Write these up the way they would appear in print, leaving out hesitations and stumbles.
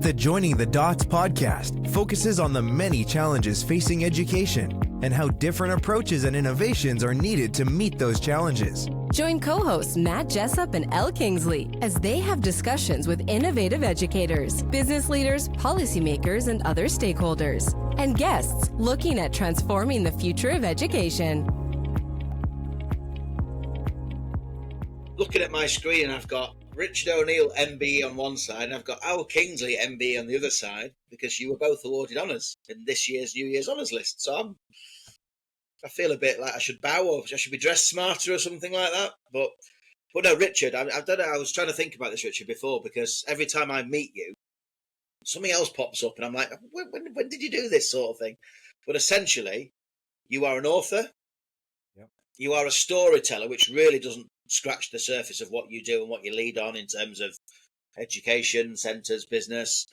The Joining the Dots podcast focuses on the many challenges facing education and how different approaches and innovations are needed to meet those challenges. Join co-hosts Matt Jessop and Elle Kingsley as they have discussions with innovative educators, business leaders, policymakers, and other stakeholders, and guests looking at transforming the future of education. Looking at my screen, I've got Richard O'Neill MBE on one side, and I've got Elle Kingsley MBE on the other side, because you were both awarded honours in this year's New Year's Honours list. So I feel a bit like I should bow, or I should be dressed smarter or something like that. But no, Richard, I don't know. I was trying to think about this, Richard, before, because every time I meet you, something else pops up, and I'm like, when did you do this sort of thing? But essentially, you are an author. Yep. You are a storyteller, which really doesn't scratch the surface of what you do and what you lead on in terms of education, centres, business.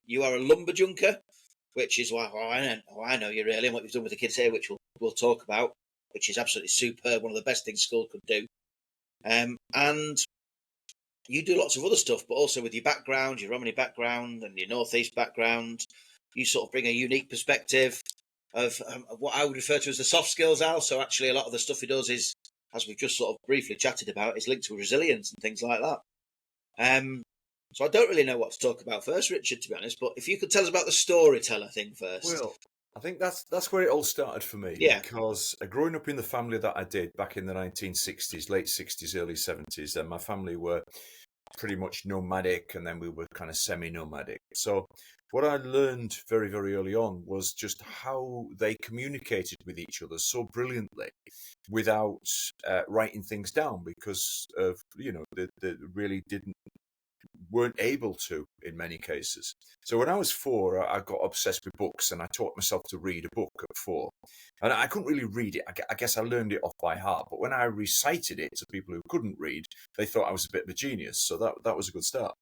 You are a lumberjunker, which is why I know you really, and what you've done with the kids here, which we'll talk about, which is absolutely superb, one of the best things school could do. And you do lots of other stuff, but also with your background, your Romany background and your Northeast background, you sort of bring a unique perspective of what I would refer to as the soft skills, Al. So actually a lot of the stuff he does is, as we've just sort of briefly chatted about, is linked to resilience and things like that. So I don't really know what to talk about first, Richard, to be honest, but if you could tell us about the storyteller thing first. Well, I think that's where it all started for me. Yeah. Because growing up in the family that I did back in the 1960s, late 60s, early 70s, and my family were pretty much nomadic, and then we were kind of semi-nomadic. So what I learned very, very early on was just how they communicated with each other so brilliantly without writing things down, because of, they really weren't able to in many cases. So when I was 4, I got obsessed with books, and I taught myself to read a book at 4. And I couldn't really read it. I guess I learned it off by heart. But when I recited it to people who couldn't read, they thought I was a bit of a genius. So that was a good start.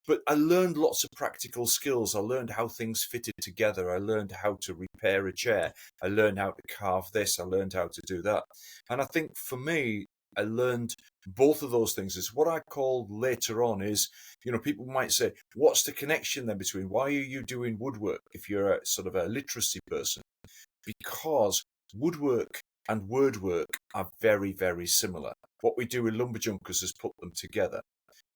But I learned lots of practical skills. I learned how things fitted together. I learned how to repair a chair. I learned how to carve this. I learned how to do that. And I think for me, I learned both of those things. Is what I call later on is, people might say, what's the connection then between, why are you doing woodwork if you're a sort of a literacy person? Because woodwork and word work are very, very similar. What we do with Lumberjunkers is put them together.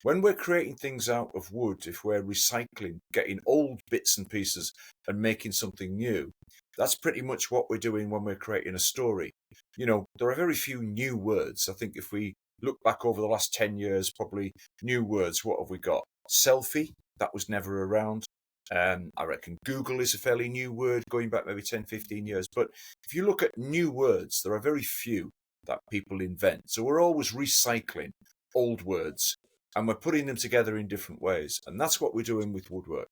When we're creating things out of wood, if we're recycling, getting old bits and pieces and making something new, that's pretty much what we're doing when we're creating a story. There are very few new words. I think if we look back over the last 10 years, probably new words, what have we got? Selfie, that was never around. I reckon Google is a fairly new word, going back maybe 10, 15 years. But if you look at new words, there are very few that people invent. So we're always recycling old words, and we're putting them together in different ways. And that's what we're doing with woodwork.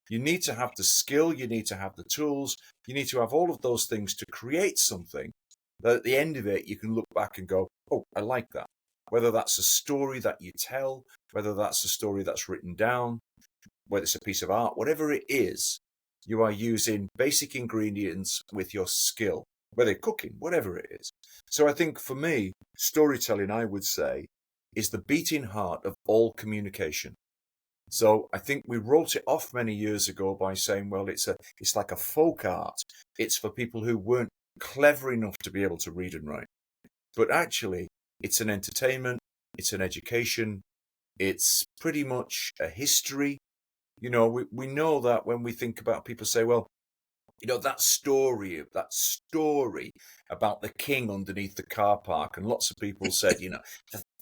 You need to have the skill, you need to have the tools, you need to have all of those things to create something that at the end of it, you can look back and go, oh, I like that. Whether that's a story that you tell, whether that's a story that's written down, whether it's a piece of art, whatever it is, you are using basic ingredients with your skill, whether cooking, whatever it is. So I think for me, storytelling, I would say, is the beating heart of all communication. So I think we wrote it off many years ago by saying, well, it's like a folk art. It's for people who weren't clever enough to be able to read and write. But actually, it's an entertainment, it's an education, it's pretty much a history. We know that when we think about, people say, well, that story about the king underneath the car park. And lots of people said,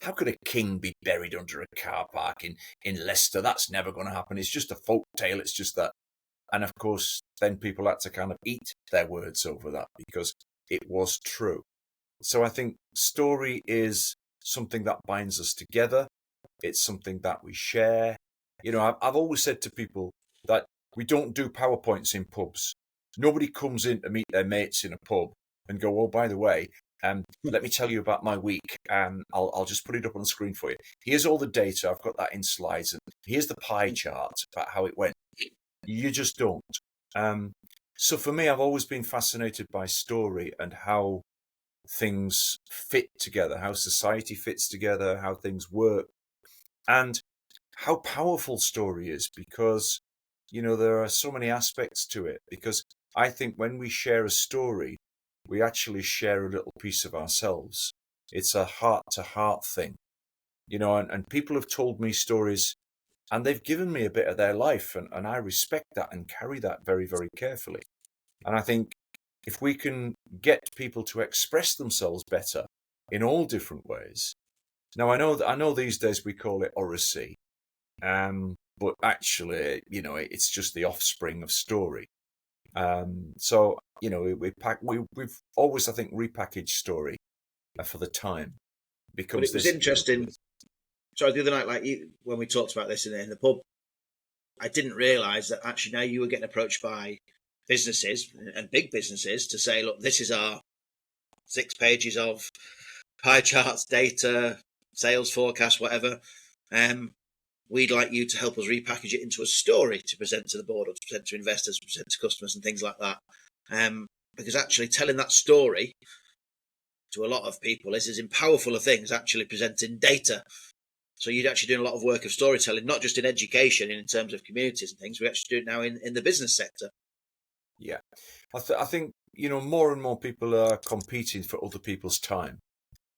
how could a king be buried under a car park in Leicester? That's never going to happen. It's just a folk tale. It's just that. And of course, then people had to kind of eat their words over that because it was true. So I think story is something that binds us together. It's something that we share. I've always said to people that we don't do PowerPoints in pubs. Nobody comes in to meet their mates in a pub and go, oh, by the way, let me tell you about my week. I'll just put it up on the screen for you. Here's all the data. I've got that in slides. And here's the pie chart about how it went. You just don't. So for me, I've always been fascinated by story and how things fit together, how society fits together, how things work, and how powerful story is, because, there are so many aspects to it. Because I think when we share a story, we actually share a little piece of ourselves. It's a heart to heart thing, and people have told me stories and they've given me a bit of their life, and I respect that and carry that very, very carefully. And I think if we can get people to express themselves better in all different ways. Now, I know these days we call it oracy, but actually, it's just the offspring of story. So, we've always, I think, repackaged story for the time. But it was interesting. So the other night, when we talked about this in the pub, I didn't realise that actually now you were getting approached by businesses and big businesses to say, look, this is our 6 pages of pie charts, data, sales forecast, whatever. We'd like you to help us repackage it into a story to present to the board, or to present to investors, to present to customers and things like that. Because actually telling that story to a lot of people is as powerful a thing as actually presenting data. So you're actually doing a lot of work of storytelling, not just in education, in terms of communities and things. We actually do it now in the business sector. Yeah, I think, more and more people are competing for other people's time.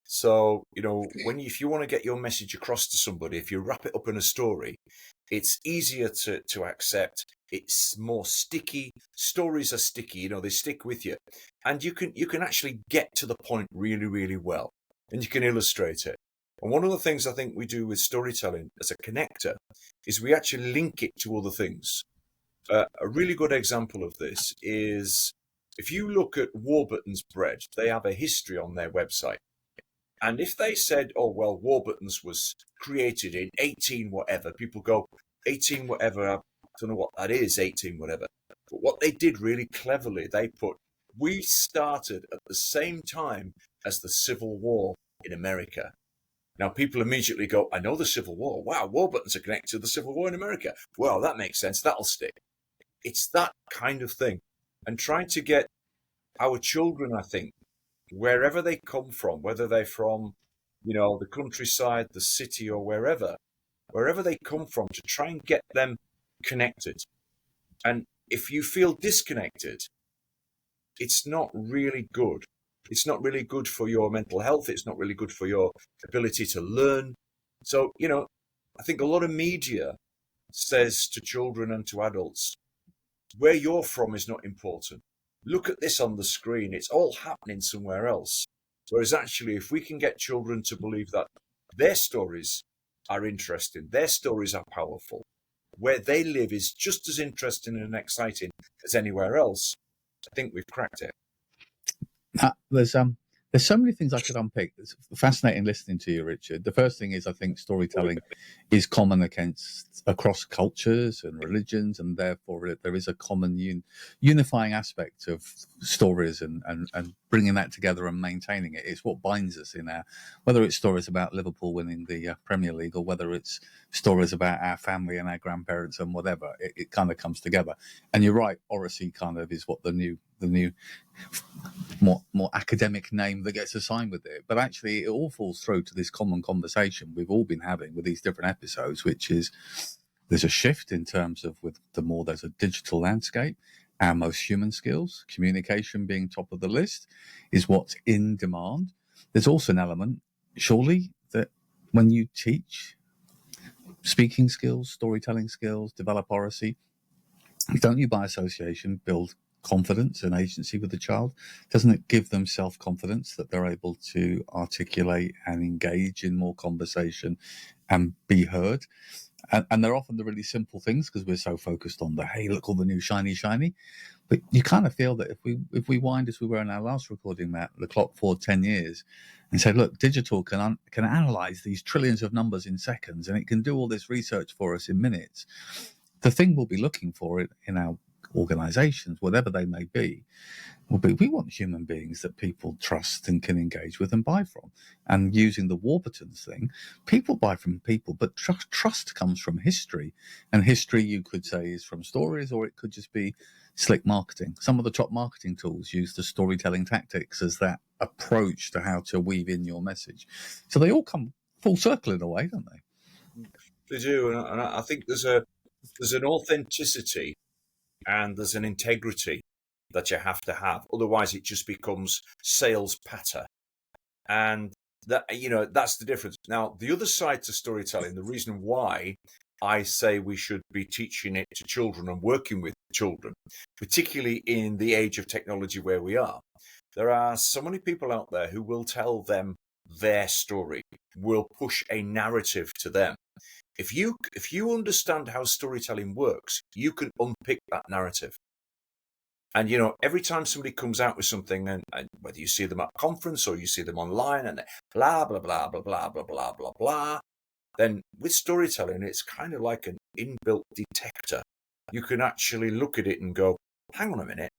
So, if you want to get your message across to somebody, if you wrap it up in a story, it's easier to accept. It's more sticky. Stories are sticky, they stick with you. And you can actually get to the point really, really well. And you can illustrate it. And one of the things I think we do with storytelling as a connector is we actually link it to other things. A really good example of this is if you look at Warburton's bread, they have a history on their website. And if they said, oh, well, Warburton's was created in 18 whatever, people go, 18 whatever, I don't know what that is, 18 whatever. But what they did really cleverly, they put, we started at the same time as the Civil War in America. Now, people immediately go, I know the Civil War. Wow, Warburtons are connected to the Civil War in America. Well, that makes sense. That'll stick. It's that kind of thing. And trying to get our children, I think, wherever they come from, whether they're from, the countryside, the city, or wherever they come from, to try and get them connected. And if you feel disconnected, it's not really good. It's not really good for your mental health. It's not really good for your ability to learn. So, I think a lot of media says to children and to adults, where you're from is not important. Look at this on the screen. It's all happening somewhere else. Whereas actually, if we can get children to believe that their stories are interesting, their stories are powerful, where they live is just as interesting and exciting as anywhere else, I think we've cracked it. There's so many things I could unpick. It's fascinating listening to you, Richard. The first thing is I think storytelling is common across cultures and religions, and therefore there is a common unifying aspect of stories, and bringing that together and maintaining it. It's what binds us in whether it's stories about Liverpool winning the Premier League, or whether it's stories about our family and our grandparents and whatever. It kind of comes together. And you're right, oracy kind of is what the new more academic name that gets assigned with it, but actually it all falls through to this common conversation we've all been having with these different episodes, which is there's a shift in terms of there's a digital landscape. Our most human skills, communication being top of the list, is what's in demand. There's also an element, surely, that when you teach speaking skills, storytelling skills, develop oracy, don't you by association build confidence and agency with the child? Doesn't it give them self-confidence that they're able to articulate and engage in more conversation and be heard? And they're often the really simple things, because we're so focused on hey, look, all the new shiny. But you kind of feel that if we wind, as we were in our last recording, Matt, the clock forward 10 years, and say, look, digital can analyze these trillions of numbers in seconds, and it can do all this research for us in minutes. The thing we'll be looking for in our organizations, whatever they may be, we want human beings that people trust and can engage with and buy from. And using the Warburtons thing, people buy from people, but trust comes from history. And history, you could say, is from stories, or it could just be slick marketing. Some of the top marketing tools use the storytelling tactics as that approach to how to weave in your message. So they all come full circle in a way, don't they? They do, and I think there's an authenticity and there's an integrity that you have to have. Otherwise, it just becomes sales patter, and that's the difference. Now, the other side to storytelling, the reason why I say we should be teaching it to children and working with children, particularly in the age of technology where we are, there are so many people out there who will tell them their story, will push a narrative to them. If you understand how storytelling works, you can unpick that narrative. And every time somebody comes out with something, and whether you see them at a conference or you see them online, and blah blah blah blah blah blah blah blah blah, then with storytelling, it's kind of like an inbuilt detector. You can actually look at it and go, hang on a minute,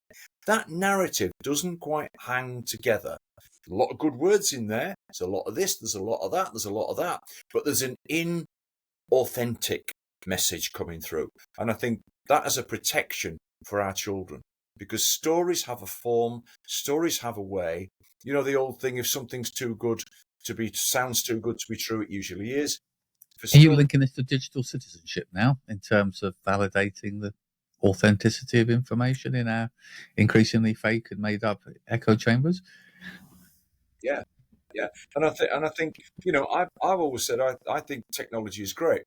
that narrative doesn't quite hang together. There's a lot of good words in there. There's a lot of this, there's a lot of that, there's a lot of that. But there's an inauthentic message coming through. And I think that is a protection for our children. Because stories have a form, stories have a way. The old thing, if something's sounds too good to be true, it usually is. Are you linking this to digital citizenship now in terms of validating the authenticity of information in our increasingly fake and made up echo chambers? Yeah. And I think I've always said I think technology is great,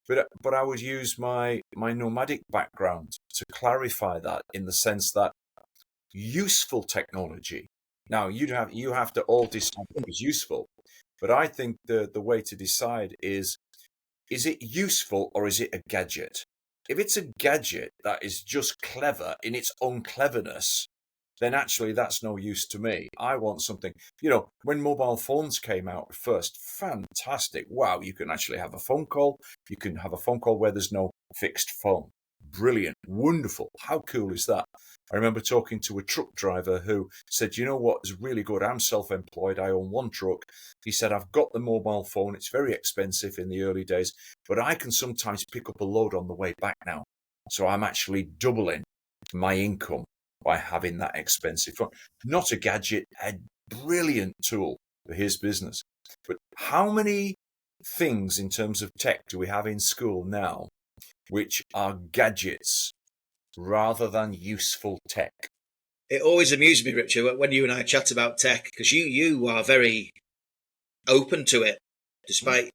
but I would use my nomadic background to clarify that, in the sense that useful technology. Now you have to all decide what is useful, but I think the way to decide is it useful or is it a gadget? If it's a gadget that is just clever in its own cleverness, then actually that's no use to me. I want something, when mobile phones came out first, fantastic. Wow, you can actually have a phone call. You can have a phone call where there's no fixed phone. Brilliant, wonderful. How cool is that? I remember talking to a truck driver who said, you know what is really good? I'm self-employed. I own one truck. He said, I've got the mobile phone. It's very expensive in the early days, but I can sometimes pick up a load on the way back now. So I'm actually doubling my income by having that expensive phone. Not a gadget, a brilliant tool for his business. But how many things in terms of tech do we have in school now which are gadgets rather than useful tech? It always amused me, Richard, when you and I chat about tech, because you are very open to it, despite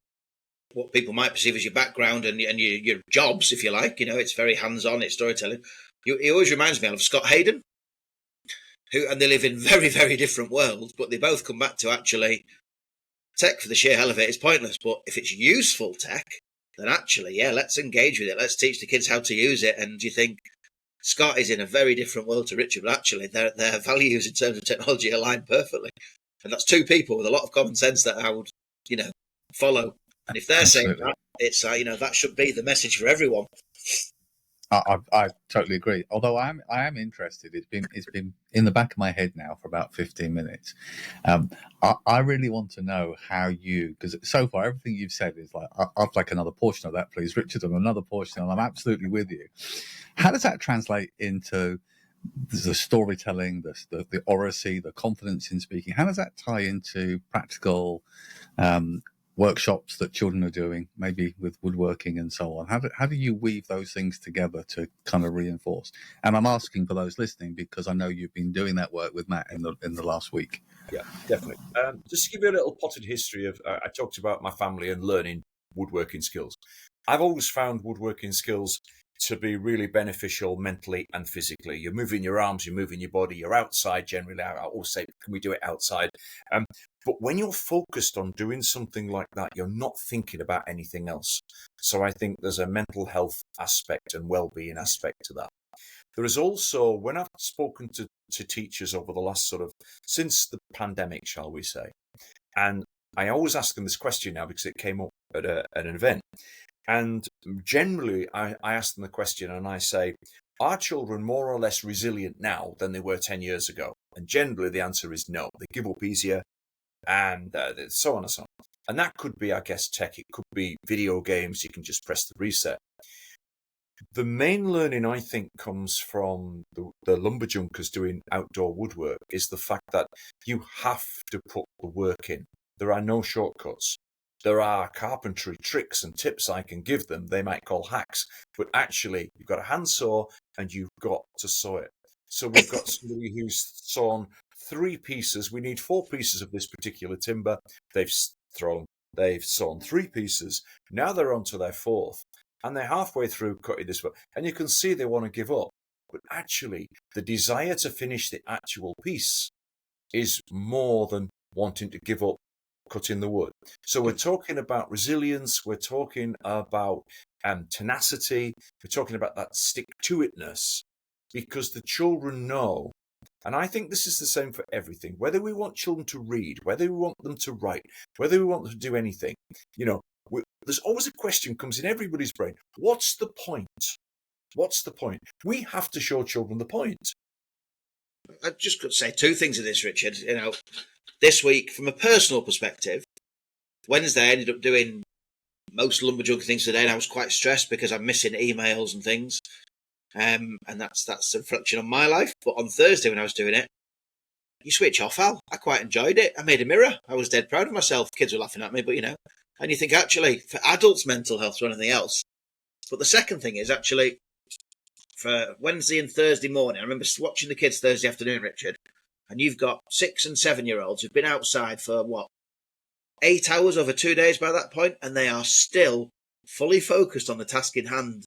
what people might perceive as your background and your jobs, if you like. It's very hands-on, it's storytelling. He always reminds me of Scott Hayden, and they live in very, very different worlds, but they both come back to actually tech for the sheer hell of it is pointless. But if it's useful tech, then actually, let's engage with it. Let's teach the kids how to use it. And you think Scott is in a very different world to Richard, but actually their values in terms of technology align perfectly. And that's two people with a lot of common sense that I would, follow. And if they're Absolutely. saying that, it's that should be the message for everyone. I totally agree. Although I am interested. It's been in the back of my head now for about 15 minutes. I really want to know how because so far everything you've said is like, I'd like another portion of that, please, Richard, and another portion, and I'm absolutely with you. How does that translate into the storytelling, the oracy, the confidence in speaking? How does that tie into practical workshops that children are doing, maybe with woodworking and so on? How do you weave those things together to kind of reinforce? And I'm asking for those listening because I know you've been doing that work with Matt in the last week. Yeah, definitely. Just to give you a little potted history of, I talked about my family and learning woodworking skills. I've always found woodworking skills to be really beneficial mentally and physically. You're moving your arms, you're moving your body, you're outside generally. I always say, can we do it outside? But when you're focused on doing something like that, you're not thinking about anything else. So I think there's a mental health aspect and well-being aspect to that. There is also, when I've spoken to teachers over the last since the pandemic, shall we say, and I always ask them this question now because it came up at an event. And generally, I ask them the question and I say, are children more or less resilient now than they were 10 years ago? And generally, the answer is no. They give up easier and so on and so on. And that could be, I guess, tech. It could be video games. You can just press the reset. The main learning, I think, comes from the Lumberjunkers doing outdoor woodwork is the fact that you have to put the work in. There are no shortcuts. There are carpentry tricks and tips I can give them, they might call hacks, but actually you've got a handsaw and you've got to saw it. So we've got somebody who's sawn 3 pieces. We need 4 pieces of this particular timber. They've sawn 3 pieces. Now they're on to their 4th, and they're halfway through cutting this one. And you can see they want to give up. But actually, the desire to finish the actual piece is more than wanting to give up cutting the wood. So we're talking about resilience. We're talking about tenacity. We're talking about that stick-to-itness, because the children know. And I think this is the same for everything. Whether we want children to read, whether we want them to write, whether we want them to do anything, there's always a question comes in everybody's brain. What's the point? What's the point? We have to show children the point. I just could say 2 things of this, Richard. This week, from a personal perspective, Wednesday I ended up doing most Lumberjunker things today, and I was quite stressed because I'm missing emails and things. And that's a reflection on my life. But on Thursday when I was doing it, you switch off, Al. I quite enjoyed it. I made a mirror. I was dead proud of myself. Kids were laughing at me, but and you think actually for adults' mental health or anything else. But the second thing is actually for Wednesday and Thursday morning, I remember watching the kids Thursday afternoon, Richard, and you've got 6 and 7-year-olds who've been outside for 8 hours over 2 days by that point, and they are still fully focused on the task in hand.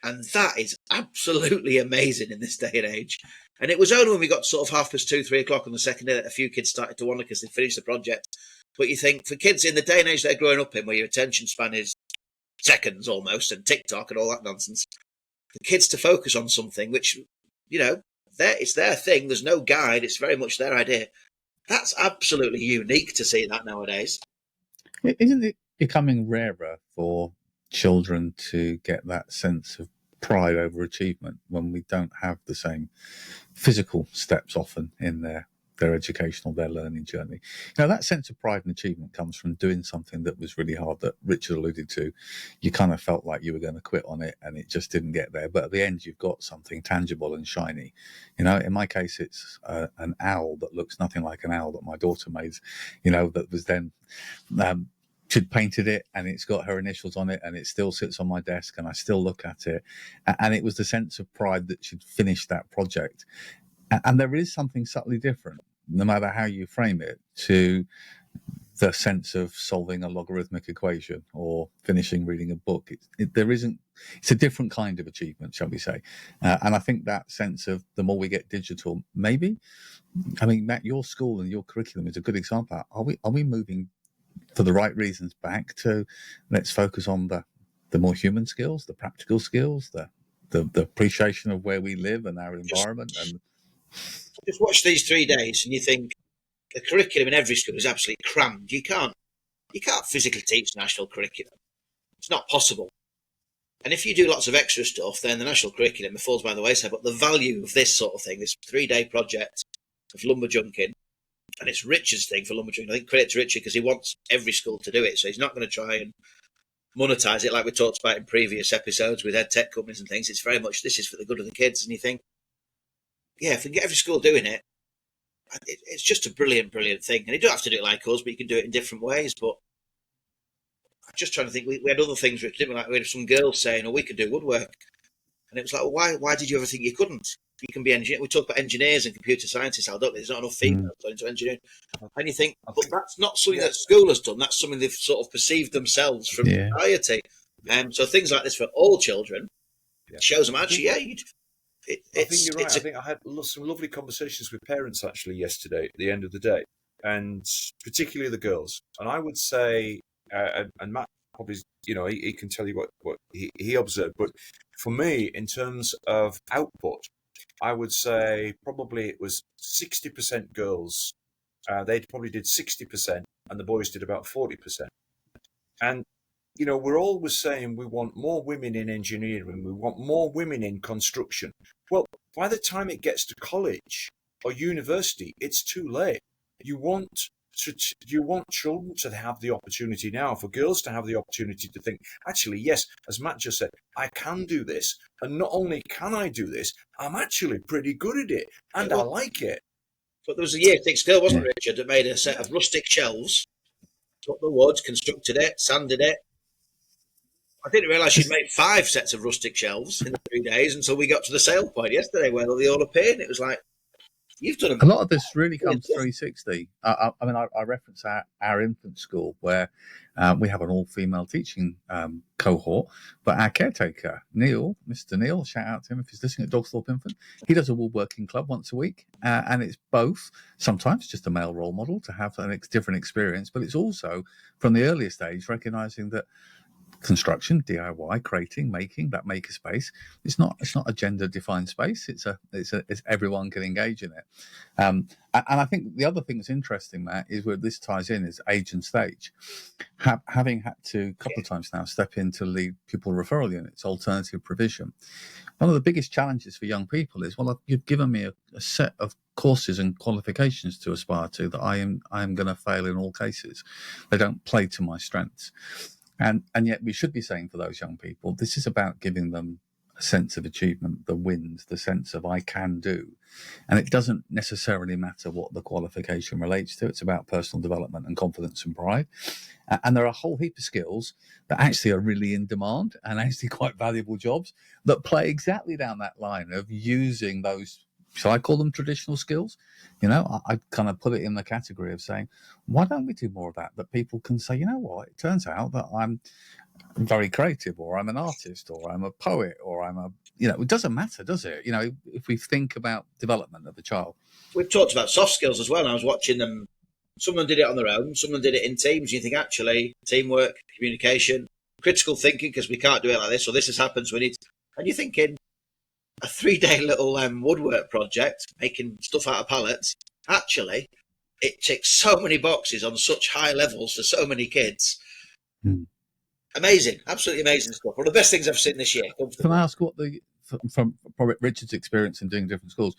And that is absolutely amazing in this day and age. And it was only when we got sort of 2:30, 3 o'clock on the second day that a few kids started to wonder because they finished the project. But you think for kids in the day and age they're growing up in, where your attention span is seconds almost, and TikTok and all that nonsense, the kids to focus on something which, it's their thing. There's no guide. It's very much their idea. That's absolutely unique to see that nowadays. Isn't it becoming rarer for children to get that sense of pride over achievement when we don't have the same physical steps often in their educational, their learning journey? That sense of pride and achievement comes from doing something that was really hard, that Richard alluded to. You kind of felt like you were going to quit on it and it just didn't get there. But at the end, you've got something tangible and shiny. In my case, it's an owl that looks nothing like an owl that my daughter made, that was then... she'd painted it and it's got her initials on it and it still sits on my desk and I still look at it. And it was the sense of pride that she'd finished that project. And there is something subtly different, no matter how you frame it, to the sense of solving a logarithmic equation or finishing reading a book. It's a different kind of achievement, shall we say. And I think that sense of the more we get digital, maybe, Matt, your school and your curriculum is a good example. Are we moving for the right reasons back to let's focus on the more human skills, the practical skills, the appreciation of where we live and our environment? Just watch these 3 days and you think the curriculum in every school is absolutely crammed. You can't physically teach national curriculum. It's not possible. And if you do lots of extra stuff, then the national curriculum falls by the wayside. But the value of this sort of thing, this 3-day project of lumberjunking, and it's Richard's thing for lumberjunking. I think credit to Richard because he wants every school to do it. So he's not going to try and monetize it like we talked about in previous episodes with ed tech companies and things. It's very much this is for the good of the kids. And you think, if we can get every school doing it, it's just a brilliant, brilliant thing. And you don't have to do it like us, but you can do it in different ways. But I'm just trying to think. We had other things, Richard, didn't we? Like we had some girls saying, we could do woodwork. And it was like, well, why did you ever think you couldn't? You can be engineer. We talk about engineers and computer scientists. There's not enough females going into engineering. And you think, but that's not something that school has done. That's something they've sort of perceived themselves from society. So things like this for all children shows them actually, I think you're right. I think I had some lovely conversations with parents actually yesterday at the end of the day, and particularly the girls. And I would say, and Matt probably, he can tell you what he observed. But for me, in terms of output, I would say probably it was 60% girls. They probably did 60%, and the boys did about 40%. And we're always saying we want more women in engineering, we want more women in construction. Well, by the time it gets to college or university, it's too late. You want children to have the opportunity now, for girls to have the opportunity to think, actually, yes, as Matt just said, I can do this. And not only can I do this, I'm actually pretty good at it, and I like it. But there was a year 6 girl, wasn't it, Richard, that made a set of rustic shelves Took the wood, constructed it, sanded it. I didn't realise she'd made 5 sets of rustic shelves in the 3 days until we got to the sale point yesterday where they all appeared. It was like, you've done A lot of this really brilliant comes stuff. 360. I mean, I reference our infant school where we have an all-female teaching cohort, but our caretaker, Neil, Mr. Neil, shout out to him if he's listening at Dogsthorpe Infant, he does a woodworking club once a week, and it's both sometimes just a male role model to have a different experience, but it's also from the earliest age recognising that construction, DIY, creating, making, that maker space. It's not a gender defined space. It's everyone can engage in it. And I think the other thing that's interesting, Matt, is where this ties in is age and stage. Having had to a couple of times now step in to lead pupil referral units, alternative provision. One of the biggest challenges for young people is, well, you've given me a set of courses and qualifications to aspire to that I am going to fail in all cases. They don't play to my strengths. And yet we should be saying for those young people, this is about giving them a sense of achievement, the wins, the sense of I can do. And it doesn't necessarily matter what the qualification relates to. It's about personal development and confidence and pride. And there are a whole heap of skills that actually are really in demand and actually quite valuable jobs that play exactly down that line of using those, shall I call them traditional skills? You know, I kind of put it in the category of saying, why don't we do more of that people can say, you know what, it turns out that I'm very creative, or I'm an artist, or I'm a poet, or it doesn't matter, does it? You know, if we think about development of the child. We've talked about soft skills as well. And I was watching them. Some of them did it on their own. Some of them did it in teams. You think actually teamwork, communication, critical thinking, because we can't do it like this, or this has happened, so we need. And you're thinking, a 3-day little woodwork project, making stuff out of pallets, actually, it ticks so many boxes on such high levels for so many kids. Amazing, absolutely amazing stuff. One of the best things I've seen this year. Can I ask what from Richard's experience in doing different schools,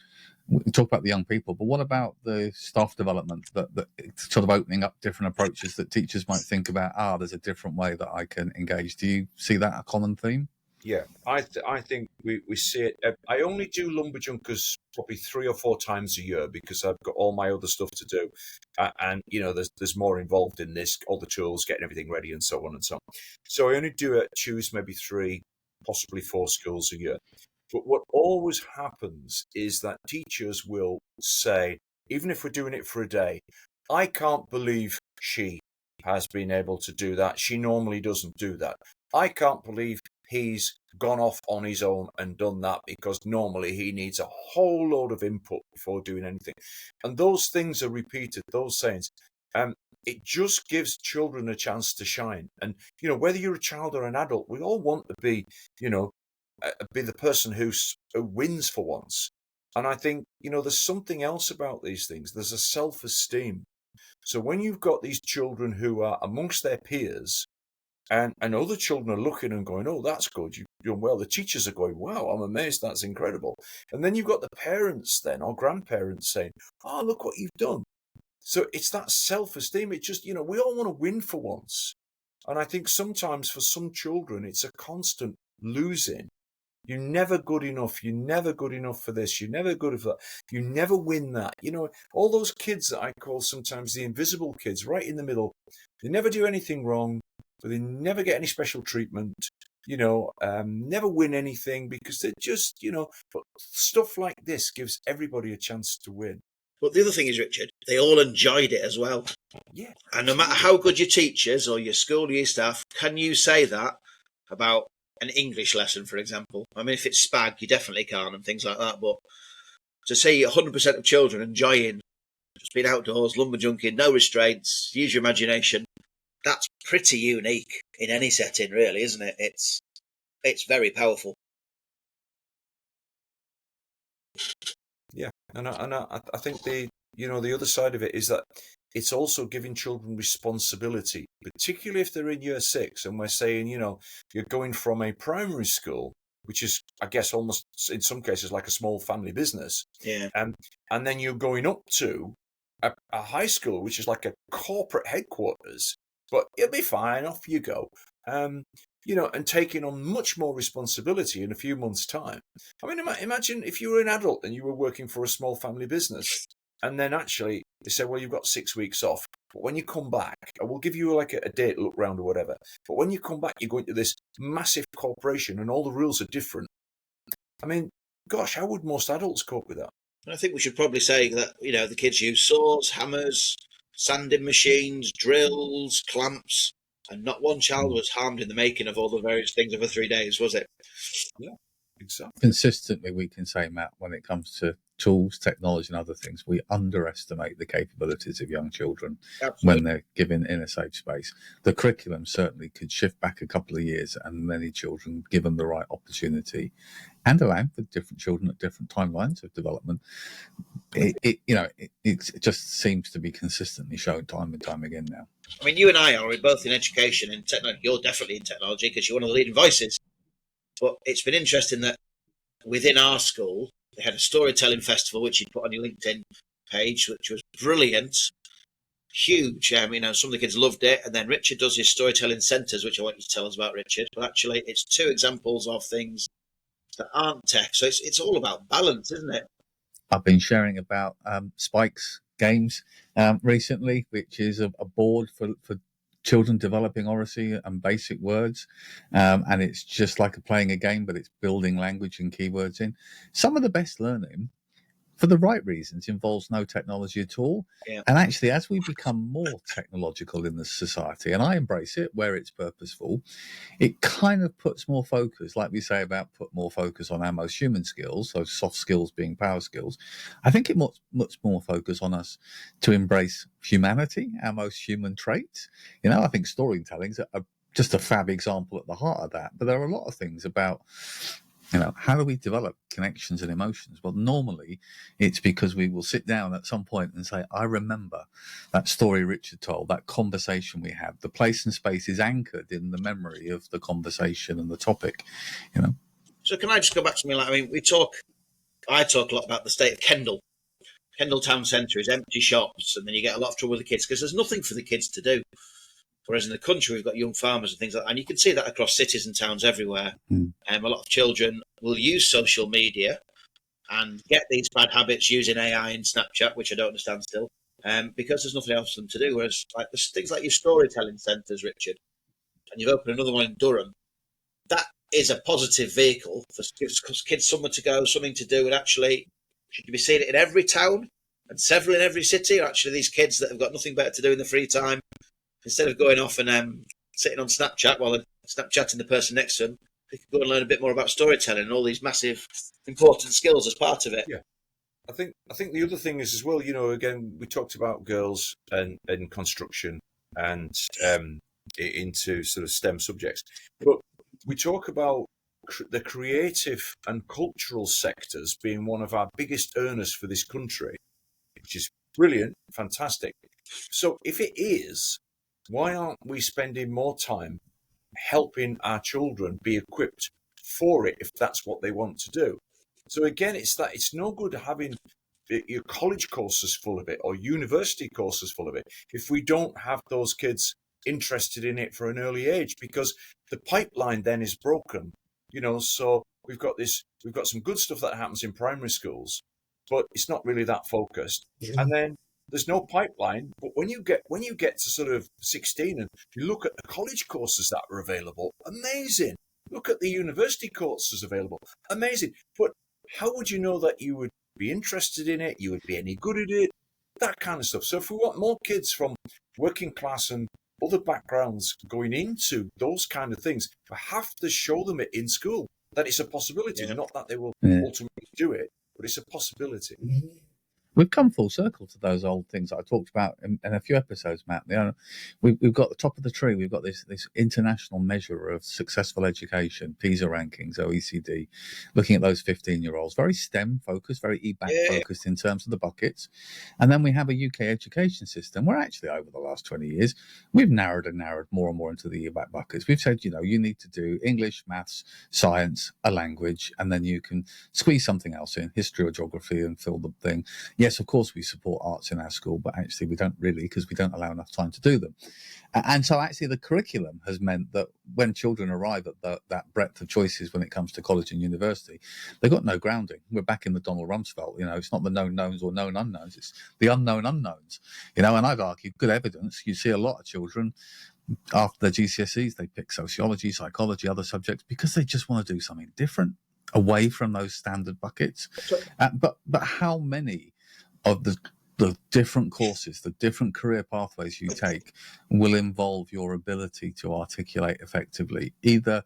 we talk about the young people, but what about the staff development, that sort of opening up different approaches that teachers might think about, there's a different way that I can engage? Do you see that a common theme? Yeah, I think we see it. I only do Lumberjunkers probably 3 or 4 times a year because I've got all my other stuff to do, and there's more involved in this, all the tools, getting everything ready, and so on and so on. So I only choose maybe 3, possibly 4 schools a year. But what always happens is that teachers will say, even if we're doing it for a day, I can't believe she has been able to do that. She normally doesn't do that. I can't believe he's gone off on his own and done that because normally he needs a whole load of input before doing anything. And those things are repeated, those sayings. It just gives children a chance to shine. And, whether you're a child or an adult, we all want to be, be the person who wins for once. And I think, there's something else about these things. There's a self-esteem. So when you've got these children who are amongst their peers, and other children are looking and going, oh, that's good, you've done well. The teachers are going, wow, I'm amazed, that's incredible. And then you've got the parents then, or grandparents saying, oh, look what you've done. So it's that self-esteem. It just, we all want to win for once. And I think sometimes for some children, it's a constant losing. You're never good enough. You're never good enough for this. You're never good enough for that. You never win that. All those kids that I call sometimes the invisible kids, right in the middle, they never do anything wrong. But they never get any special treatment, never win anything because they're just, but stuff like this gives everybody a chance to win. But the other thing is, Richard, they all enjoyed it as well. Yeah. And no matter how good your teachers or your school or your staff, can you say that about an English lesson, for example? I mean, if it's spag, you definitely can't and things like that. But to see 100% of children enjoying just being outdoors, lumberjunking, no restraints, use your imagination, that's pretty unique in any setting, really, isn't it? It's very powerful. Yeah, and I think the other side of it is that it's also giving children responsibility, particularly if they're in year 6, and we're saying, you're going from a primary school, which is, I guess, almost in some cases like a small family business, and then you're going up to a high school, which is like a corporate headquarters. But it'll be fine, off you go. And taking on much more responsibility in a few months' time. I mean, imagine if you were an adult and you were working for a small family business, and then actually they say, well, you've got 6 weeks off. But when you come back, I will give you like a date look round or whatever. But when you come back, you're going to this massive corporation and all the rules are different. I mean, gosh, how would most adults cope with that? I think we should probably say that, the kids use saws, hammers, sanding machines, drills, clamps, and not one child was harmed in the making of all the various things over 3 days, was it? Yeah, exactly. Consistently, we can say, Matt, when it comes to tools, technology, and other things, we underestimate the capabilities of young children. Absolutely. When they're given in a safe space. The curriculum certainly could shift back a couple of years, and many children, given the right opportunity and allowed for different children at different timelines of development, it just seems to be consistently shown time and time again now. I mean, you and I are both in education and technology. You're definitely in technology because you're one of the leading voices. But it's been interesting that within our school, they had a storytelling festival, which you'd put on your LinkedIn page, which was brilliant, huge. Some of the kids loved it. And then Richard does his storytelling centres, which I want you to tell us about, Richard. But actually, it's 2 examples of things that aren't tech. So it's all about balance, isn't it? I've been sharing about Spike's games recently, which is a board for children developing oracy and basic words. And it's just like playing a game, but it's building language and keywords in. Some of the best learning, for the right reasons, involves no technology at all. Yeah. And actually, as we become more technological in the society, and I embrace it where it's purposeful, it kind of puts more focus, like we say about put more focus on our most human skills, so soft skills being power skills. I think it puts more focus on us to embrace humanity, our most human traits. I think storytelling's just a fab example at the heart of that. But there are a lot of things about how do we develop connections and emotions? Well, normally it's because we will sit down at some point and say, I remember that story Richard told, that conversation we had. The place and space is anchored in the memory of the conversation and the topic, So can I just go back to something I talk a lot about the state of Kendal. Kendal Town Centre is empty shops, and then you get a lot of trouble with the kids because there's nothing for the kids to do. Whereas in the country, we've got young farmers and things like that. And you can see that across cities and towns everywhere. A lot of children will use social media and get these bad habits using AI and Snapchat, which I don't understand still, because there's nothing else for them to do. Whereas there's things like your storytelling centres, Richard, and you've opened another one in Durham. That is a positive vehicle for kids somewhere to go, something to do. And actually, should you be seeing it in every town and several in every city? Or actually, these kids that have got nothing better to do in the free time, instead of going off and sitting on Snapchat while they're Snapchatting the person next to them, they could go and learn a bit more about storytelling and all these massive, important skills as part of it. Yeah. I think the other thing is as well, again, we talked about girls and construction and into sort of STEM subjects. But we talk about the creative and cultural sectors being one of our biggest earners for this country, which is brilliant, fantastic. So if it is, why aren't we spending more time helping our children be equipped for it if that's what they want to do? So again, it's no good having your college courses full of it or university courses full of it if we don't have those kids interested in it for an early age, because the pipeline then is broken. So we've got some good stuff that happens in primary schools, but it's not really that focused. And then there's no pipeline. But when you get to sort of 16 and you look at the college courses that are available, amazing. Look at the university courses available, amazing. But how would you know that you would be interested in it? You would be any good at it? That kind of stuff. So if we want more kids from working class and other backgrounds going into those kind of things, we have to show them it in school, that it's a possibility. Yeah. Not that they will ultimately do it, but it's a possibility. We've come full circle to those old things that I talked about in a few episodes, Matt. We've got the top of the tree. We've got this international measure of successful education, PISA rankings, OECD, looking at those 15-year-olds, very STEM focused, very EBAC focused in terms of the buckets. And then we have a UK education system where actually over the last 20 years, we've narrowed more and more into the EBAC buckets. We've said, you need to do English, maths, science, a language, and then you can squeeze something else in, history or geography, and fill the thing. Yes, of course we support arts in our school, but actually we don't really, because we don't allow enough time to do them. And so actually the curriculum has meant that when children arrive at that breadth of choices when it comes to college and university, they've got no grounding. We're back in the Donald Rumsfeld, it's not the known knowns or known unknowns, it's the unknown unknowns, and I'd argue good evidence. You see a lot of children after their GCSEs, they pick sociology, psychology, other subjects because they just want to do something different away from those standard buckets. But how many of the different courses, the different career pathways you take will involve your ability to articulate effectively, either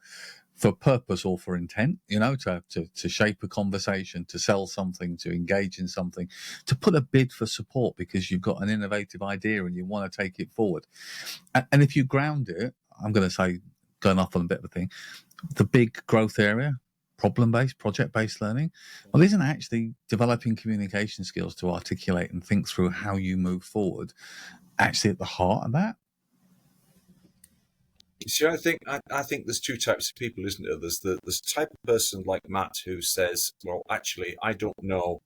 for purpose or for intent, to shape a conversation, to sell something, to engage in something, to put a bid for support because you've got an innovative idea and you want to take it forward. And if you ground it, I'm going to say, going off on a bit of a thing, the big growth area, problem-based, project-based learning, well, isn't actually developing communication skills to articulate and think through how you move forward actually at the heart of that? See, I think there's two types of people, isn't there? There's the type of person like Matt who says, well, actually, I don't know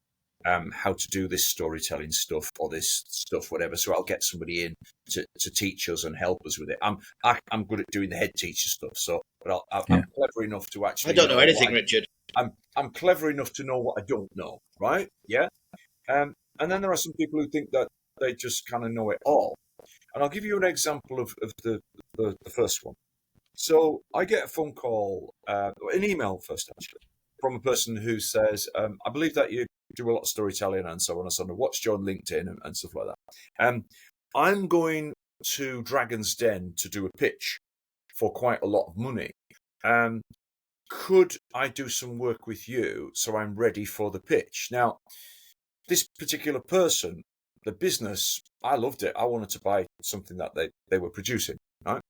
how to do this storytelling stuff or this stuff, whatever. So I'll get somebody in to teach us and help us with it. I'm good at doing the head teacher stuff. So, but I'm clever enough to actually. I don't know anything, Richard. I'm clever enough to know what I don't know, right? Yeah. And then there are some people who think that they just kind of know it all. And I'll give you an example of the first one. So I get a phone call, an email first actually, from a person who says, I believe that you do a lot of storytelling and so on and so on. I watched you on LinkedIn and stuff like that. I'm going to Dragon's Den to do a pitch for quite a lot of money. Could I do some work with you so I'm ready for the pitch? Now, this particular person, the business, I loved it. I wanted to buy something that they were producing, right?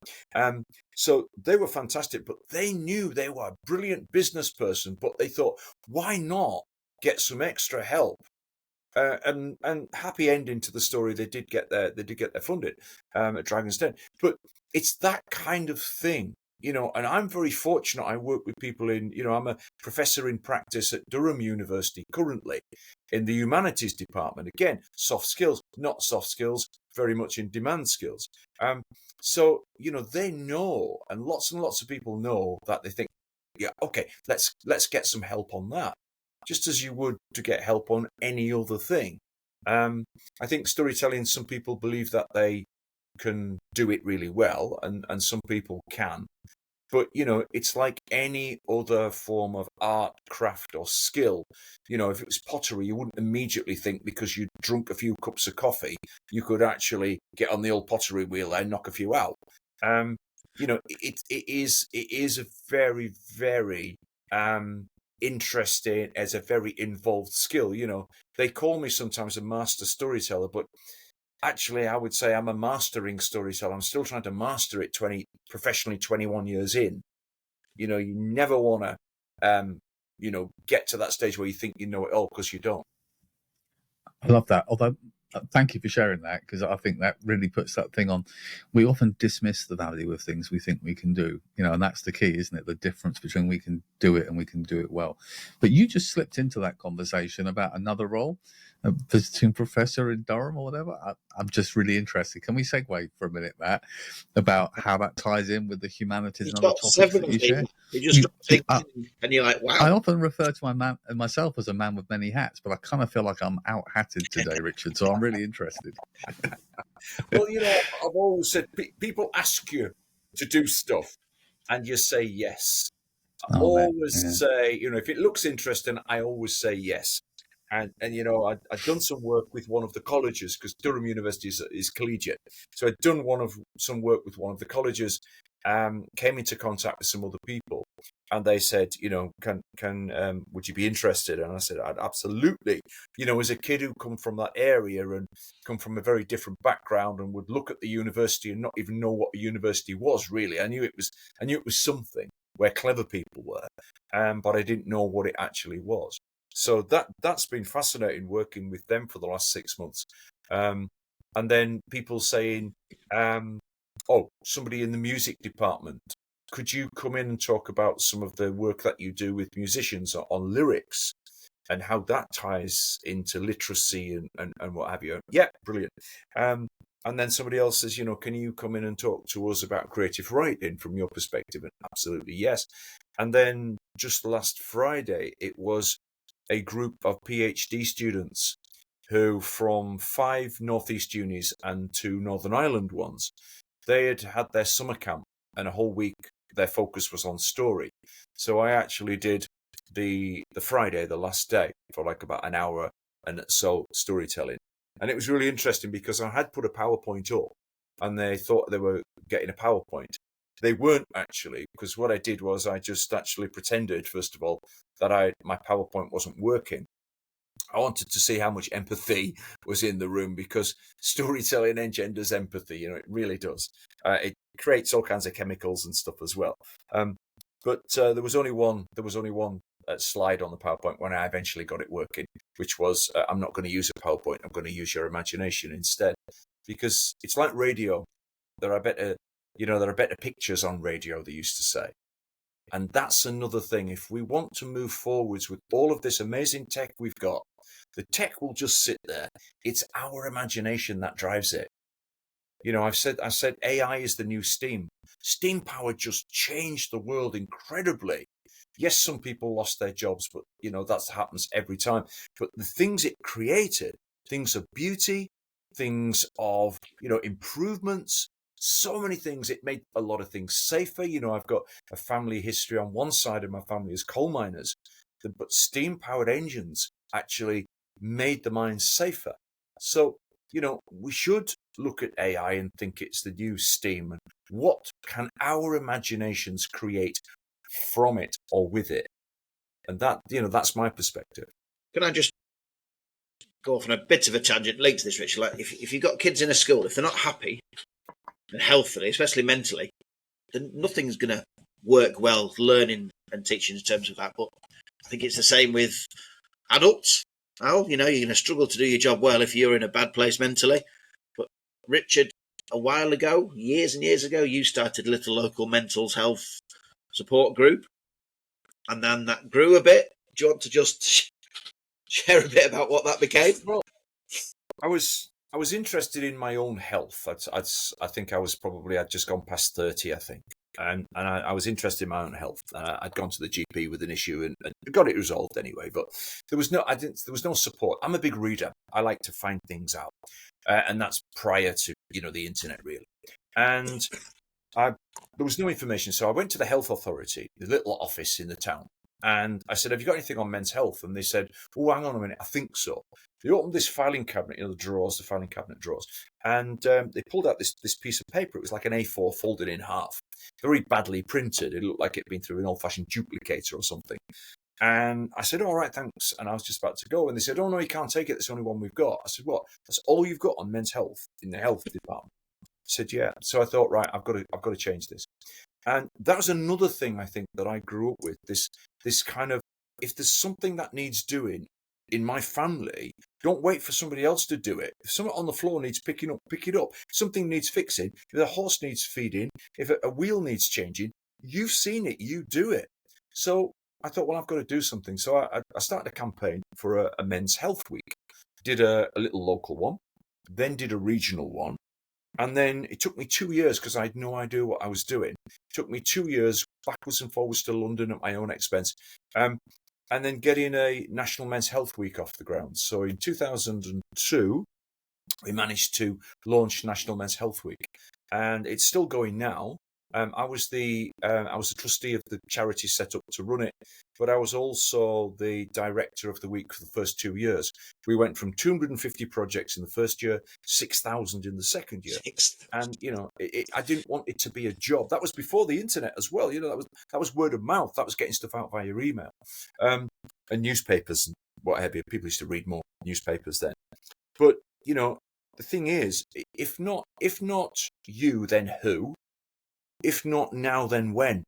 So they were fantastic, but they knew they were a brilliant business person, but they thought, why not get some extra help? And happy ending to the story, they did get their funding at Dragon's Den. But it's that kind of thing, and I'm very fortunate. I work with people I'm a professor in practice at Durham University currently in the humanities department. Again, soft skills, not soft skills, very much in demand skills. So, they know, and lots of people know that they think, yeah, okay, let's get some help on that. Just as you would to get help on any other thing. I think storytelling, some people believe that they can do it really well, and some people can. But, it's like any other form of art, craft, or skill. If it was pottery, you wouldn't immediately think because you'd drunk a few cups of coffee, you could actually get on the old pottery wheel and knock a few out. It is a very, very interesting, as a very involved skill. They call me sometimes a master storyteller, but actually I would say I'm a mastering storyteller. I'm still trying to master it professionally 21 years in. You never want to get to that stage where you think you know it all, because you don't. I love that. Although, thank you for sharing that, because I think that really puts that thing on. We often dismiss the value of things we think we can do, and that's the key, isn't it? The difference between we can do it and we can do it well. But you just slipped into that conversation about another role, a visiting professor in Durham or whatever. I'm just really interested. Can we segue for a minute, Matt, about how that ties in with the humanities and other topics that you share? And you're like, wow. I often refer to myself as a man with many hats, but I kind of feel like I'm out-hatted today, Richard, so I'm really interested. Well, I've always said, people ask you to do stuff and you say yes. I always say, if it looks interesting, I always say yes. And I'd done some work with one of the colleges, because Durham University is collegiate. So I'd done some work with one of the colleges, came into contact with some other people, and they said, can would you be interested? And I said, I'd absolutely. As a kid who come from that area and come from a very different background and would look at the university and not even know what a university was really. I knew it was something where clever people were, but I didn't know what it actually was. So that's been fascinating working with them for the last 6 months. And then people saying, somebody in the music department, could you come in and talk about some of the work that you do with musicians on lyrics? and how that ties into literacy and what have you. Yeah, brilliant. And then somebody else says, can you come in and talk to us about creative writing from your perspective? And absolutely, yes. And then just last Friday, it was a group of PhD students who, from 5 Northeast unis and 2 Northern Ireland ones, they had their summer camp, and a whole week their focus was on story. So I actually did the Friday, the last day, for like about an hour and so storytelling. And it was really interesting because I had put a PowerPoint up and they thought they were getting a PowerPoint. They weren't actually, because what I did was I just actually pretended, first of all, that my PowerPoint wasn't working. I wanted to see how much empathy was in the room, because storytelling engenders empathy. It really does. It creates all kinds of chemicals and stuff as well. But there was only one slide on the PowerPoint when I eventually got it working, which was I'm not going to use a PowerPoint. I'm going to use your imagination instead, because it's like radio. There are better pictures on radio, they used to say. And that's another thing. If we want to move forwards with all of this amazing tech we've got, the tech will just sit there. It's our imagination that drives it. I said AI is the new steam. Steam power just changed the world incredibly. Yes, some people lost their jobs, but that happens every time. But the things it created, things of beauty, things of improvements, so many things. It made a lot of things safer. I've got a family history on one side of my family as coal miners, but steam powered engines actually made the mines safer. So we should look at AI and think it's the new steam, and what can our imaginations create from it or with it? And that's my perspective. Can I just go off on a bit of a tangent linked to this, Richard? Like if you've got kids in a school, if they're not happy and healthily, especially mentally, then nothing's going to work well learning and teaching in terms of that. But I think it's the same with adults. Al, you're going to struggle to do your job well if you're in a bad place mentally. But Richard, a while ago, years and years ago, you started a little local mental health support group, and then that grew a bit. Do you want to just share a bit about what that became? Well, I was interested in my own health. I think I'd just gone past 30, I think. And I was interested in my own health. I'd gone to the GP with an issue and got it resolved anyway. But there was no support. I'm a big reader. I like to find things out, and that's prior to the internet, really. And there was no information, so I went to the health authority, the little office in the town, and I said, "Have you got anything on men's health?" And they said, "Oh, hang on a minute, I think so." They opened this filing cabinet, the filing cabinet drawers, and they pulled out this piece of paper. It was like an A4 folded in half, very badly printed. It looked like it'd been through an old-fashioned duplicator or something. And I said, "All right, thanks." And I was just about to go, and they said, "Oh no, you can't take it. That's the only one we've got." I said, "What? That's all you've got on men's health in the health department?" I said, "Yeah." So I thought, right, I've got to change this. And that was another thing I think that I grew up with. This kind of, if there's something that needs doing in my family, don't wait for somebody else to do it. If something on the floor needs picking up, pick it up. If something needs fixing, if a horse needs feeding, if a wheel needs changing, you've seen it, you do it. So I thought, well, I've got to do something. So I started a campaign for a men's health week. Did a little local one, then did a regional one. And then it took me 2 years, because I had no idea what I was doing. It took me 2 years backwards and forwards to London at my own expense. And then getting a National Men's Health Week off the ground. So in 2002, we managed to launch National Men's Health Week, and it's still going now. I was the trustee of the charity set up to run it, but I was also the director of the week for the first 2 years. We went from 250 projects in the first year, 6,000 in the second year. And I didn't want it to be a job. That was before the internet as well. That was word of mouth. That was getting stuff out via email, and newspapers and what have you. People used to read more newspapers then. But the thing is, if not you, then who? If not now, then when?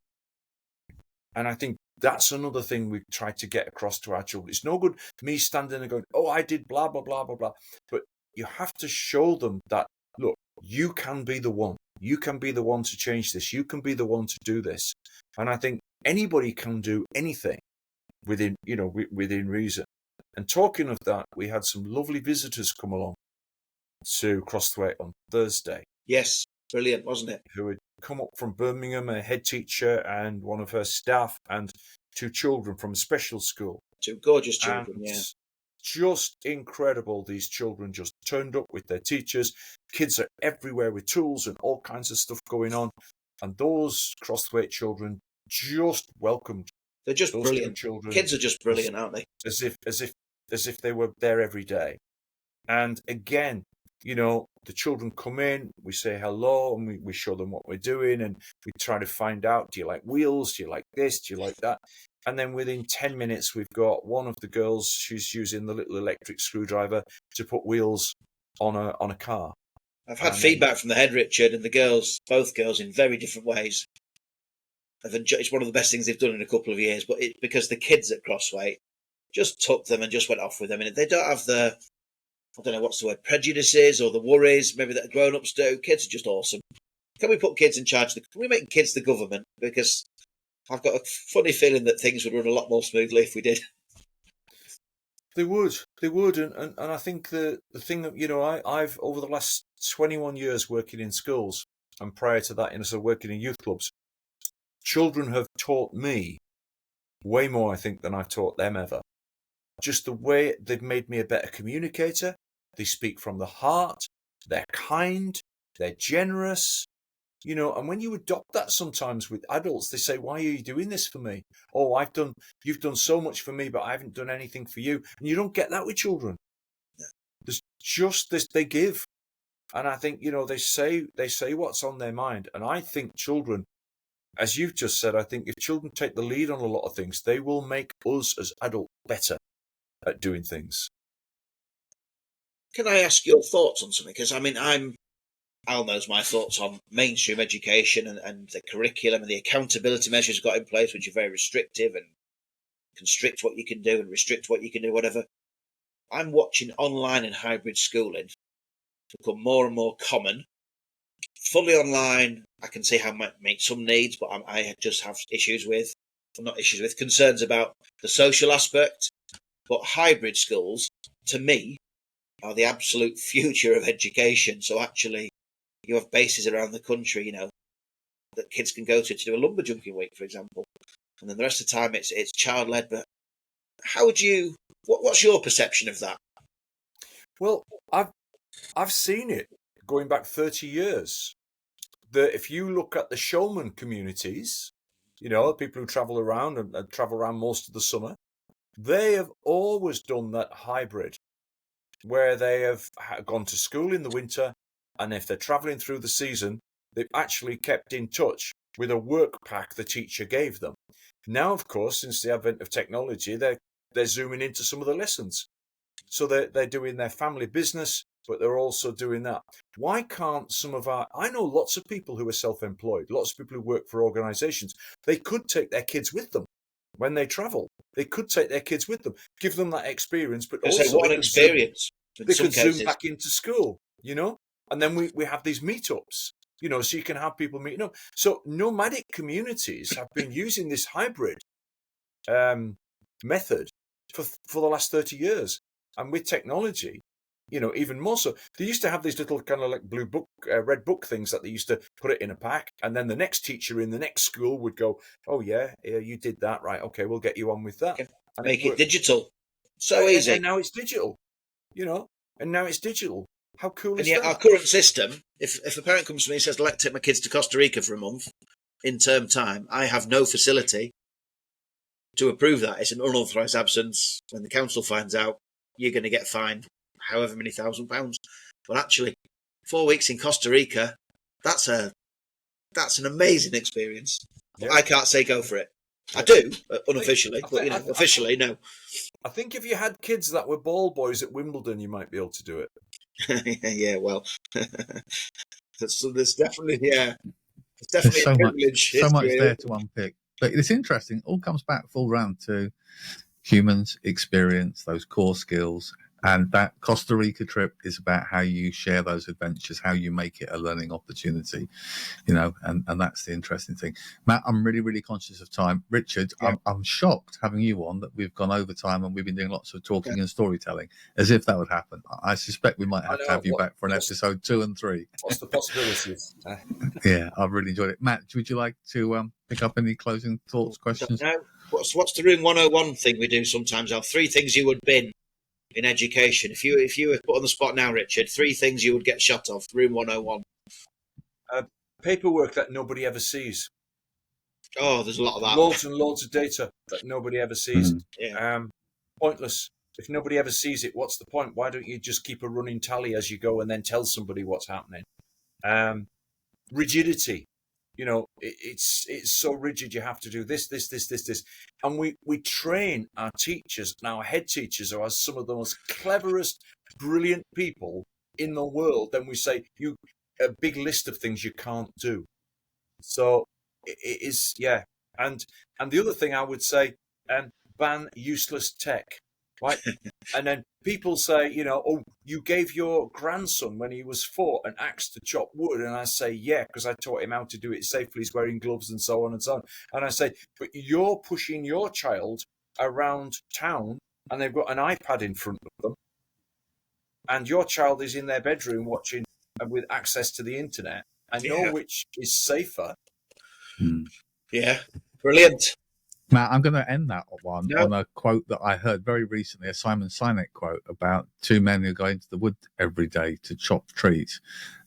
And I think that's another thing we've tried to get across to our children. It's no good me standing and going, "Oh, I did blah, blah, blah, blah, blah." But you have to show them that, look, you can be the one. You can be the one to change this. You can be the one to do this. And I think anybody can do anything within reason. And talking of that, we had some lovely visitors come along to Crosthwaite on Thursday. Yes, brilliant, wasn't it? Who had come up from Birmingham, a head teacher and one of her staff, and 2 children from a special school. 2 gorgeous children, And yeah. just incredible. These children just turned up with their teachers. Kids are everywhere with tools and all kinds of stuff going on. And those Crosthwaite children just welcomed. They're just those brilliant. Children Kids are just brilliant, aren't they? As if they were there every day. And again, you know, the children come in, we say hello, and we show them what we're doing, and we try to find out, do you like wheels? Do you like this? Do you like that? And then within 10 minutes, we've got one of the girls, she's using the little electric screwdriver to put wheels on a car. I've had feedback from the head, Richard, and the girls, both girls, in very different ways. It's one of the best things they've done in a couple of years, but because the kids at Crosthwaite just took them and just went off with them. And they don't have the, I don't know what's the word, prejudices or the worries maybe that grown-ups do. Kids are just awesome. Can we put kids in charge? Can we make kids the government? Because I've got a funny feeling that things would run a lot more smoothly if we did. They would, and I think the thing that, you know, I've over the last 21 years working in schools, and prior to that, in working in youth clubs, children have taught me way more, I think, than I've taught them ever. Just the way they've made me a better communicator. They speak from the heart. They're kind. They're generous. You know, and when you adopt that sometimes with adults, they say, why are you doing this for me? Oh, you've done so much for me, but I haven't done anything for you. And you don't get that with children. There's just this, they give. And I think, you know, they say what's on their mind. And I think children, as you've just said, I think if children take the lead on a lot of things, they will make us as adults better at doing things. Can I ask your thoughts on something? Because, I mean, Al knows my thoughts on mainstream education and the curriculum and the accountability measures got in place, which are very restrictive and constrict what you can do and restrict what you can do, whatever. I'm watching online and hybrid schooling become more and more common. Fully online, I can see how it might meet some needs, but I just have concerns about the social aspect. But hybrid schools, to me, are the absolute future of education. So actually, you have bases around the country, you know, that kids can go to do a lumberjunking week, for example, and then the rest of the time it's child-led. But how would you? What's your perception of that? Well, I've seen it going back 30 years. That if you look at the showman communities, you know, people who travel around and travel around most of the summer, they have always done that hybrid, where they have gone to school in the winter. And if they're travelling through the season, they've actually kept in touch with a work pack the teacher gave them. Now, of course, since the advent of technology, they're zooming into some of the lessons. So they're doing their family business, but they're also doing that. Why can't I know lots of people who are self-employed, lots of people who work for organisations. They could take their kids with them when they travel. They could take their kids with them, give them that experience, but also what an experience. They could zoom back into school, you know? And then we have these meetups, you know, so you can have people meeting up. So nomadic communities have been using this hybrid method for the last 30 years. And with technology, you know, even more so. They used to have these little kind of like blue book, red book things that they used to put it in a pack. And then the next teacher in the next school would go, oh, yeah, you did that. Right. OK, we'll get you on with that. And make it digital. So easy. And now it's digital, you know, How cool is that? And yet our current system, if a parent comes to me and says, I'd like to take my kids to Costa Rica for a month in term time, I have no facility to approve that. It's an unauthorised absence. When the council finds out, you're going to get fined however many £1,000. But actually, 4 weeks in Costa Rica, that's an amazing experience. Yeah. I can't say go for it. I do, unofficially, but officially, no. I think if you had kids that were ball boys at Wimbledon, you might be able to do it. Yeah, well, there's definitely, it's definitely so much there to unpick. But it's interesting. It all comes back full round to humans, experience, those core skills, And that Costa Rica trip is about how you share those adventures, how you make it a learning opportunity, and that's the interesting thing. Matt, I'm really, really conscious of time. Richard, Yeah. I'm shocked having you on that we've gone over time and we've been doing lots of talking and storytelling, as if that would happen. I suspect we might have to have you back for an episode 2 and 3. What's the possibilities? Yeah, I've really enjoyed it. Matt, would you like to pick up any closing thoughts, questions? Now, what's the room 101 thing we do sometimes? Al? 3 things you would bin in education. If you were put on the spot now, Richard, 3 things you would get shot of. Room 101. Paperwork that nobody ever sees. Oh, there's a lot of that. Loads and loads of data that nobody ever sees. Yeah. Pointless. If nobody ever sees it, what's the point? Why don't you just keep a running tally as you go and then tell somebody what's happening? Rigidity. It's so rigid. You have to do this, and we train our teachers and our head teachers, who are some of the most cleverest, brilliant people in the world. Then we say a big list of things you can't do. So it is, yeah. And the other thing I would say, ban useless tech. Right? And then people say, oh, you gave your grandson when he was 4 an axe to chop wood. And I say, yeah, because I taught him how to do it safely. He's wearing gloves and so on and so on. And I say, but you're pushing your child around town and they've got an iPad in front of them. And your child is in their bedroom watching with access to the internet. I know which is safer. Yeah, brilliant. Matt, I'm going to end that one on a quote that I heard very recently, a Simon Sinek quote about 2 men who go into the wood every day to chop trees.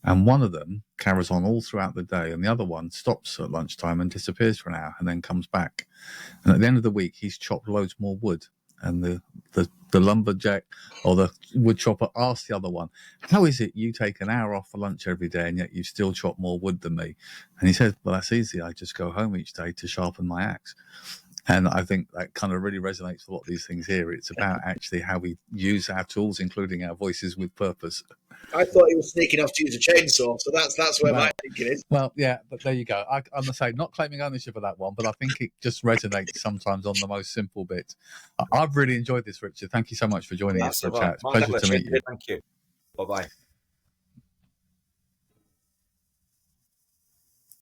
And one of them carries on all throughout the day, and the other one stops at lunchtime and disappears for an hour and then comes back. And at the end of the week, he's chopped loads more wood. And the lumberjack or the wood chopper asked the other one, how is it you take an hour off for lunch every day and yet you still chop more wood than me? And he said, well, that's easy. I just go home each day to sharpen my axe. And I think that kind of really resonates with a lot of these things here. It's about actually how we use our tools, including our voices, with purpose. I thought he was sneaking off to use a chainsaw, so that's where my thinking is. Well, yeah, but there you go. I'm going to say, not claiming ownership of that one, but I think it just resonates sometimes on the most simple bits. I've really enjoyed this, Richard. Thank you so much for joining us for a chat. It's a pleasure to meet you. Thank you. Bye-bye.